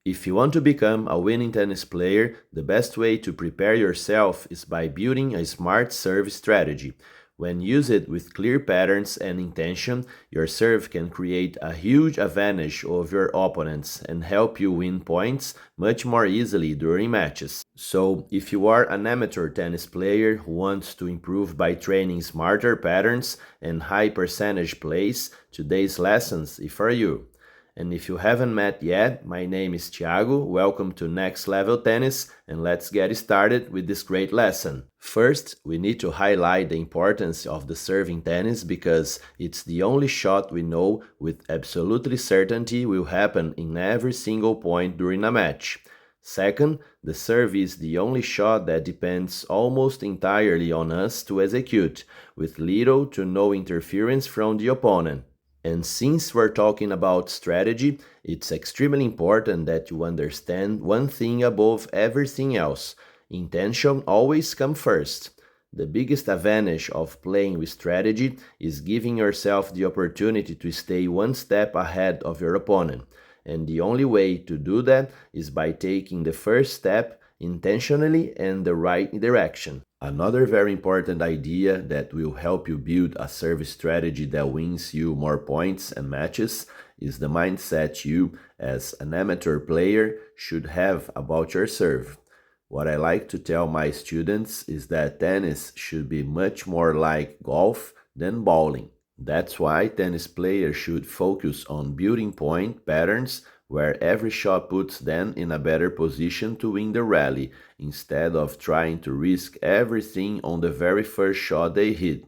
If you want to become a winning tennis player, the best way to prepare yourself is by building a smart serve strategy. When used with clear patterns and intention, your serve can create a huge advantage over your opponents and help you win points much more easily during matches. So, if you are an amateur tennis player who wants to improve by training smarter patterns and high percentage plays, today's lessons is for you. And if you haven't met yet, my name is Thiago. Welcome to Next Level Tennis, and let's get started with this great lesson. First, we need to highlight the importance of the serve in tennis because it's the only shot we know with absolutely certainty will happen in every single point during a match. Second, the serve is the only shot that depends almost entirely on us to execute, with little to no interference from the opponent. And since we're talking about strategy, it's extremely important that you understand one thing above everything else. Intention always comes first. The biggest advantage of playing with strategy is giving yourself the opportunity to stay one step ahead of your opponent. And the only way to do that is by taking the first step intentionally in the right direction. Another very important idea that will help you build a service strategy that wins you more points and matches is the mindset you, as an amateur player, should have about your serve. What I like to tell my students is that tennis should be much more like golf than bowling. That's why tennis players should focus on building point patterns where every shot puts them in a better position to win the rally, instead of trying to risk everything on the very first shot they hit.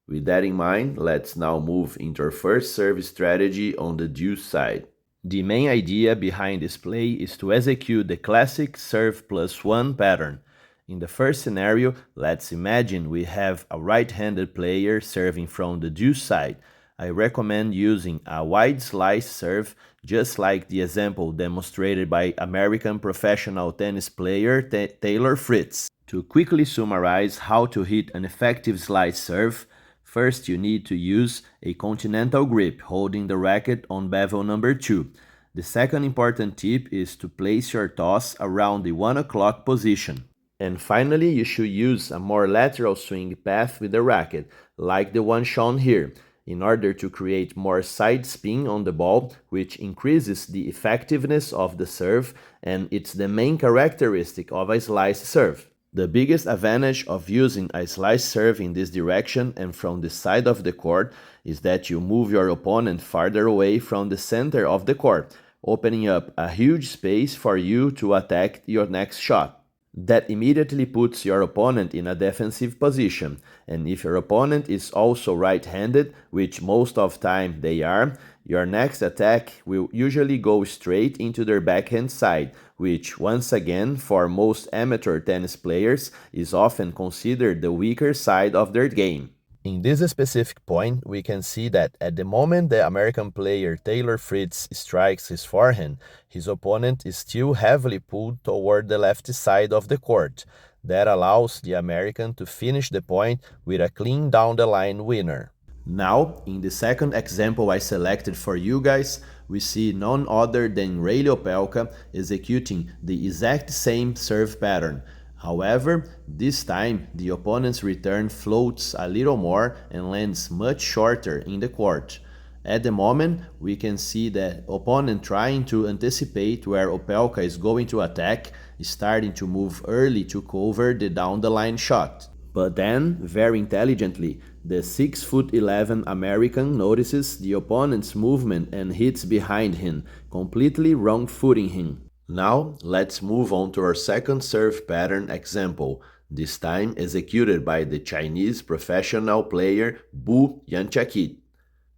With that in mind, let's now move into our first serve strategy on the deuce side. The main idea behind this play is to execute the classic serve plus one pattern. In the first scenario, let's imagine we have a right-handed player serving from the deuce side. I recommend using a wide slice serve, just like the example demonstrated by American professional tennis player Taylor Fritz. To quickly summarize how to hit an effective slice serve, first you need to use a continental grip holding the racket on bevel number 2. The second important tip is to place your toss around the 1 o'clock position. And finally, you should use a more lateral swing path with the racket, like the one shown here, in order to create more side spin on the ball, which increases the effectiveness of the serve, and it's the main characteristic of a slice serve. The biggest advantage of using a slice serve in this direction and from the side of the court is that you move your opponent farther away from the center of the court, opening up a huge space for you to attack your next shot. That immediately puts your opponent in a defensive position, and if your opponent is also right-handed, which most of time they are, your next attack will usually go straight into their backhand side, which once again for most amateur tennis players is often considered the weaker side of their game. In this specific point, we can see that at the moment the American player Taylor Fritz strikes his forehand, his opponent is still heavily pulled toward the left side of the court. That allows the American to finish the point with a clean down-the-line winner. Now, in the second example I selected for you guys, we see none other than Reilly Opelka executing the exact same serve pattern. However, this time the opponent's return floats a little more and lands much shorter in the court. At the moment, we can see the opponent trying to anticipate where Opelka is going to attack, starting to move early to cover the down-the-line shot. But then, very intelligently, the 6'11" American notices the opponent's movement and hits behind him, completely wrong-footing him. Now, let's move on to our second serve pattern example, this time executed by the Chinese professional player Bu Yanchakit.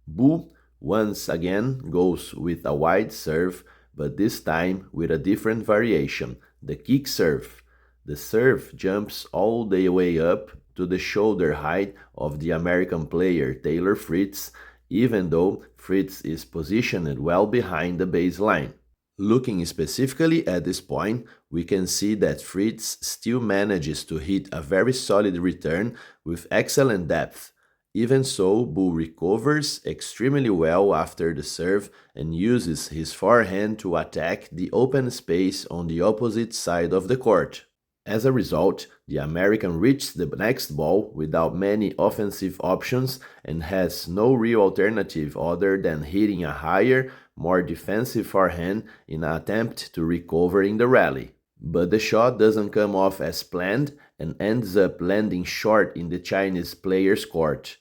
Bu once again goes with a wide serve, but this time with a different variation, the kick serve. The serve jumps all the way up to the shoulder height of the American player Taylor Fritz, even though Fritz is positioned well behind the baseline. Looking specifically at this point, we can see that Fritz still manages to hit a very solid return with excellent depth. Even so, Bu recovers extremely well after the serve and uses his forehand to attack the open space on the opposite side of the court. As a result, the American reaches the next ball without many offensive options and has no real alternative other than hitting a higher, more defensive forehand in an attempt to recover in the rally. But the shot doesn't come off as planned and ends up landing short in the Chinese player's court.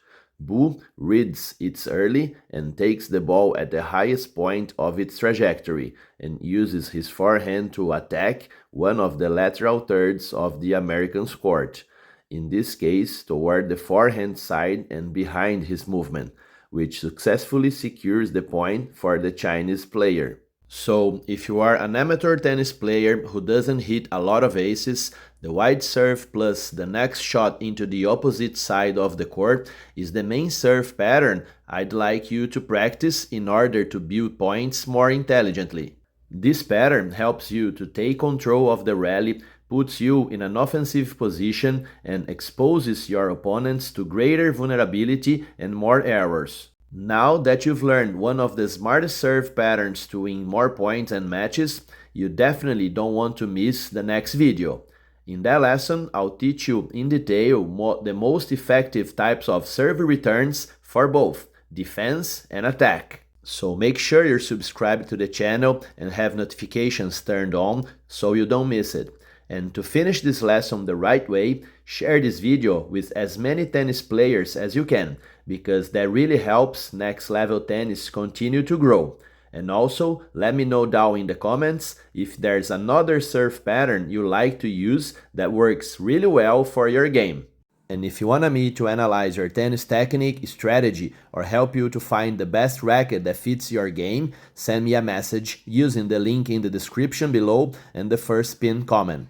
Bu reads it early and takes the ball at the highest point of its trajectory and uses his forehand to attack one of the lateral thirds of the American's court, in this case toward the forehand side and behind his movement, which successfully secures the point for the Chinese player. So, if you are an amateur tennis player who doesn't hit a lot of aces, the wide serve plus the next shot into the opposite side of the court is the main serve pattern I'd like you to practice in order to build points more intelligently. This pattern helps you to take control of the rally, puts you in an offensive position, and exposes your opponents to greater vulnerability and more errors. Now that you've learned one of the smartest serve patterns to win more points and matches, you definitely don't want to miss the next video. In that lesson, I'll teach you in detail the most effective types of serve returns for both defense and attack. So make sure you're subscribed to the channel and have notifications turned on so you don't miss it. And to finish this lesson the right way, share this video with as many tennis players as you can, because that really helps next level tennis continue to grow. And also, let me know down in the comments if there's another serve pattern you like to use that works really well for your game. And if you want me to analyze your tennis technique, strategy, or help you to find the best racket that fits your game, send me a message using the link in the description below and the first pinned comment.